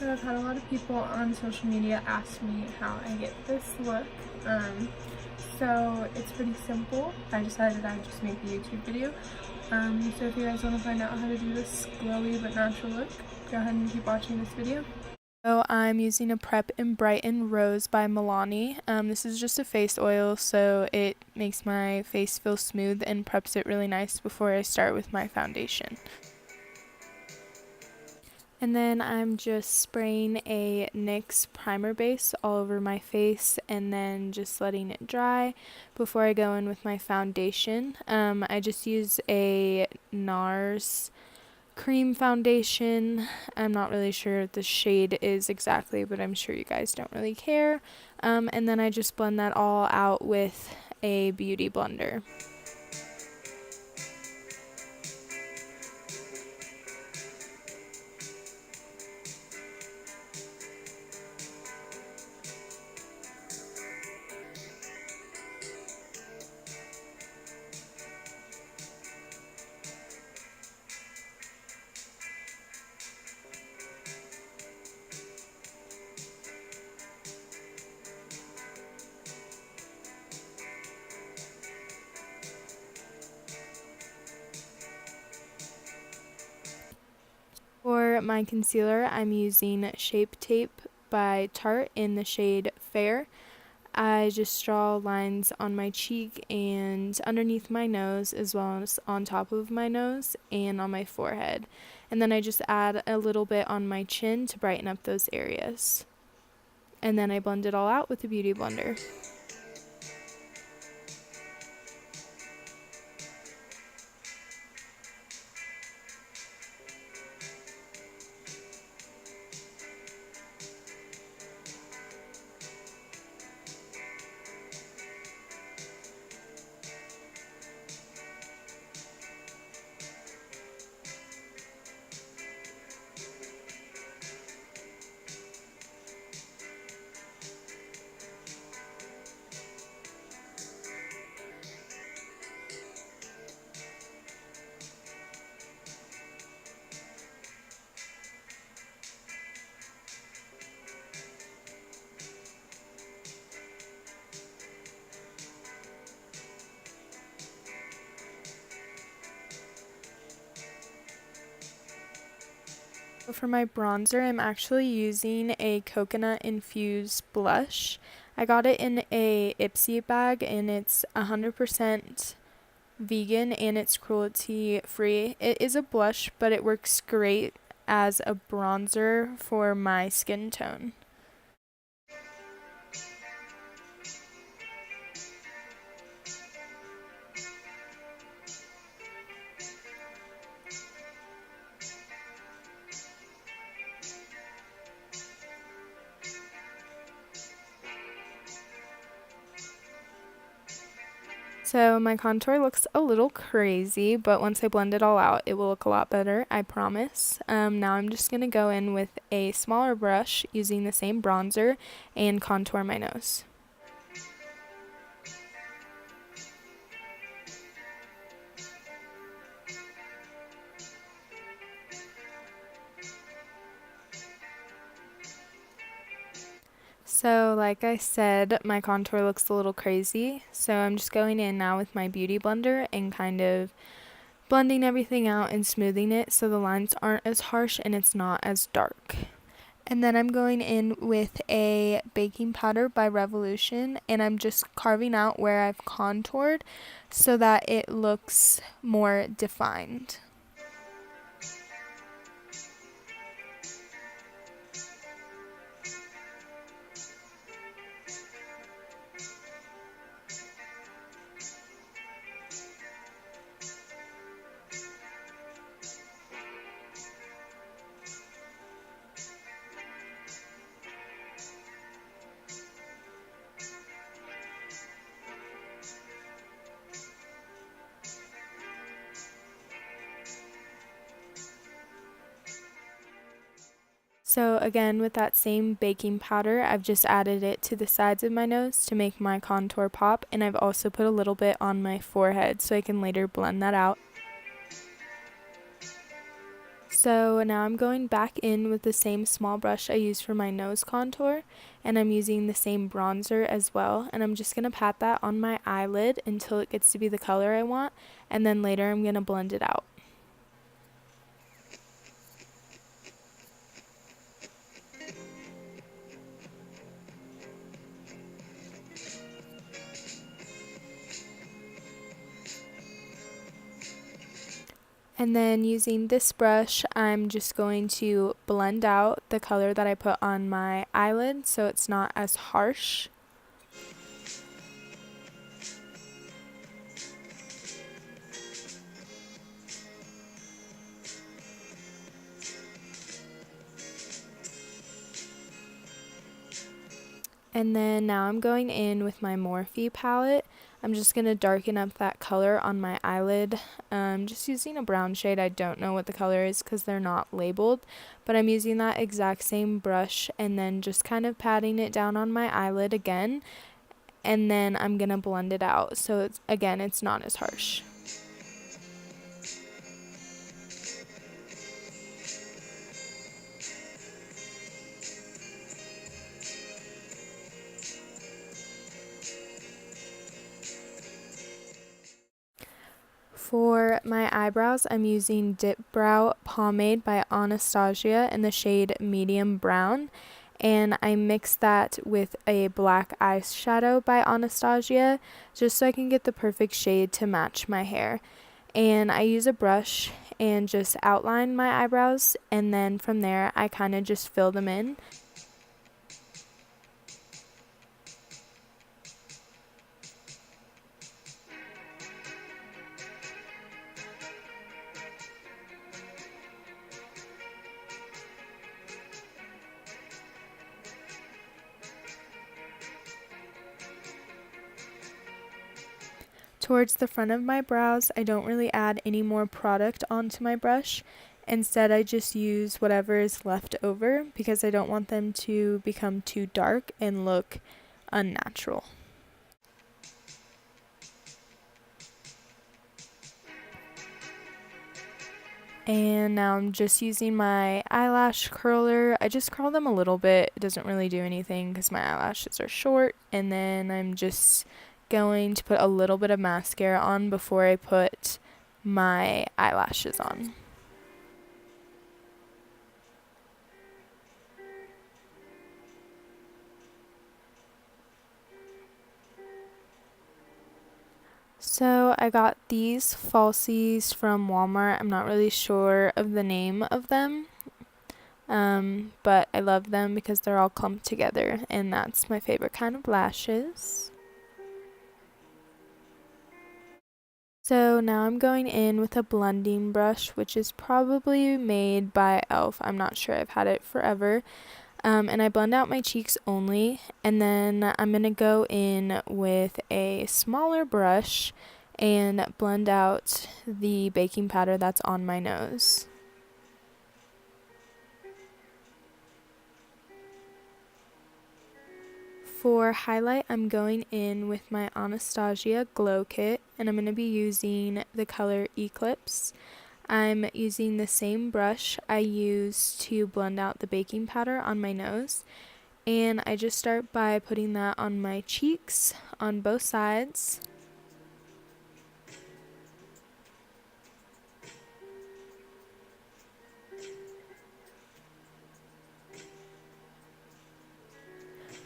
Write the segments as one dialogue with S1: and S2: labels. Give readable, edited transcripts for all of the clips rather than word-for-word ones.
S1: So I've had a lot of people on social media ask me how I get this look. So it's pretty simple. I decided I'd just make a YouTube video. So if you guys want to find out how to do this glowy but natural look, go ahead and keep watching this video. So I'm using a Prep and Brighten Rose by Milani. This is just a face oil, so it makes my face feel smooth and preps it really nice before I start with my foundation. And then I'm just spraying a NYX primer base all over my face and then just letting it dry before I go in with my foundation. I just use a NARS cream foundation. I'm not really sure what the shade is exactly, but I'm sure you guys don't really care. And then I just blend that all out with a beauty blender. For my concealer, I'm using Shape Tape by Tarte in the shade Fair. I just draw lines on my cheek and underneath my nose, as well as on top of my nose and on my forehead. And then I just add a little bit on my chin to brighten up those areas. And then I blend it all out with a beauty blender. For my bronzer, I'm actually using a coconut infused blush. I got it in a Ipsy bag and it's 100% vegan and it's cruelty free. It is a blush, but it works great as a bronzer for my skin tone. So my contour looks a little crazy, but once I blend it all out, it will look a lot better, I promise. Now I'm just going to go in with a smaller brush using the same bronzer and contour my nose. So like I said, my contour looks a little crazy, so I'm just going in now with my beauty blender and kind of blending everything out and smoothing it so the lines aren't as harsh and it's not as dark. And then I'm going in with a baking powder by Revolution and I'm just carving out where I've contoured so that it looks more defined. So again, with that same baking powder, I've just added it to the sides of my nose to make my contour pop, and I've also put a little bit on my forehead so I can later blend that out.
S2: So now I'm going back in with the same small brush I used for my nose contour, and I'm using the same bronzer as well, and I'm just going to pat that on my eyelid until it gets to be the color I want, and then later I'm going to blend it out. And then using this brush, I'm just going to blend out the color that I put on my eyelid so it's not as harsh. And then now I'm going in with my Morphe palette. I'm just going to darken up that color on my eyelid. Just using a brown shade. I don't know what the color is because they're not labeled. But I'm using that exact same brush and then just kind of patting it down on my eyelid again. And then I'm going to blend it out. So it's not as harsh. For my eyebrows, I'm using Dip Brow Pomade by Anastasia in the shade Medium Brown. And I mix that with a black eyeshadow by Anastasia just so I can get the perfect shade to match my hair. And I use a brush and just outline my eyebrows, and then from there I kind of just fill them in. Towards the front of my brows, I don't really add any more product onto my brush. Instead, I just use whatever is left over because I don't want them to become too dark and look unnatural. And now I'm just using my eyelash curler. I just curl them a little bit. It doesn't really do anything because my eyelashes are short. And then I'm just going to put a little bit of mascara on before I put my eyelashes on. So I got these falsies from Walmart. I'm not really sure of the name of them, but I love them because they're all clumped together, and that's my favorite kind of lashes. So now I'm going in with a blending brush, which is probably made by e.l.f. I'm not sure, I've had it forever. And I blend out my cheeks only, and then I'm going to go in with a smaller brush and blend out the baking powder that's on my nose. For highlight, I'm going in with my Anastasia Glow Kit, and I'm going to be using the color Eclipse. I'm using the same brush I used to blend out the baking powder on my nose, and I just start by putting that on my cheeks on both sides.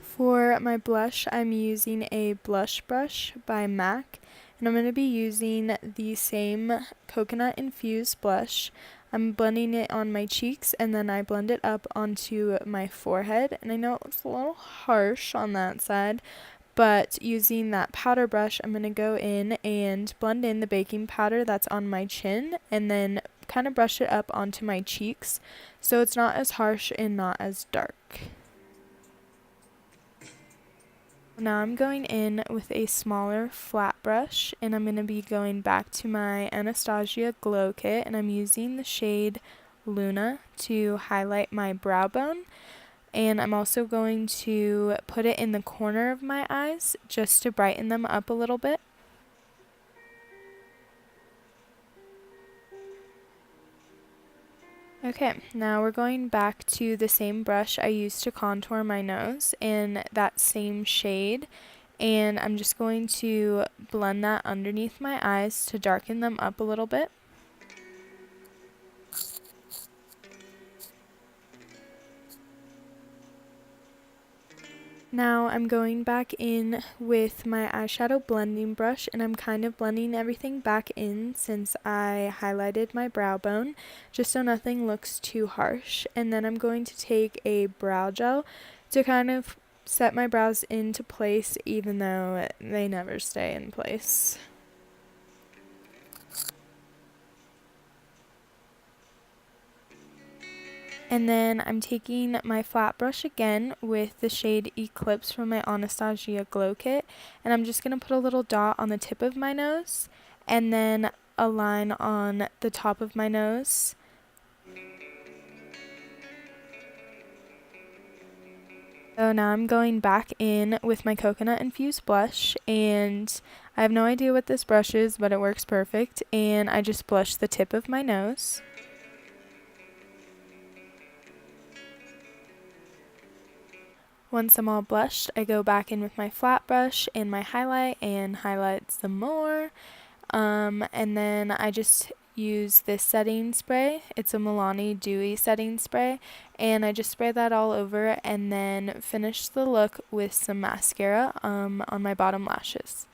S2: For my blush, I'm using a blush brush by MAC, and I'm going to be using the same coconut infused blush. I'm blending it on my cheeks, and then I blend it up onto my forehead, and I know it looks a little harsh on that side, but using that powder brush, I'm going to go in and blend in the baking powder that's on my chin, and then kind of brush it up onto my cheeks so it's not as harsh and not as dark. Now I'm going in with a smaller flat brush, and I'm going to be going back to my Anastasia Glow Kit, and I'm using the shade Luna to highlight my brow bone, and I'm also going to put it in the corner of my eyes just to brighten them up a little bit. Okay, now we're going back to the same brush I used to contour my nose in that same shade, and I'm just going to blend that underneath my eyes to darken them up a little bit. Now I'm going back in with my eyeshadow blending brush, and I'm kind of blending everything back in since I highlighted my brow bone, just so nothing looks too harsh. And then I'm going to take a brow gel to kind of set my brows into place, even though they never stay in place. And then I'm taking my flat brush again with the shade Eclipse from my Anastasia Glow Kit, and I'm just going to put a little dot on the tip of my nose and then a line on the top of my nose. So now I'm going back in with my coconut infused blush, and I have no idea what this brush is, but it works perfect, and I just blush the tip of my nose. Once I'm all blushed, I go back in with my flat brush and my highlight and highlight some more. And then I just use this setting spray. It's a Milani Dewy setting spray, and I just spray that all over and then finish the look with some mascara on my bottom lashes.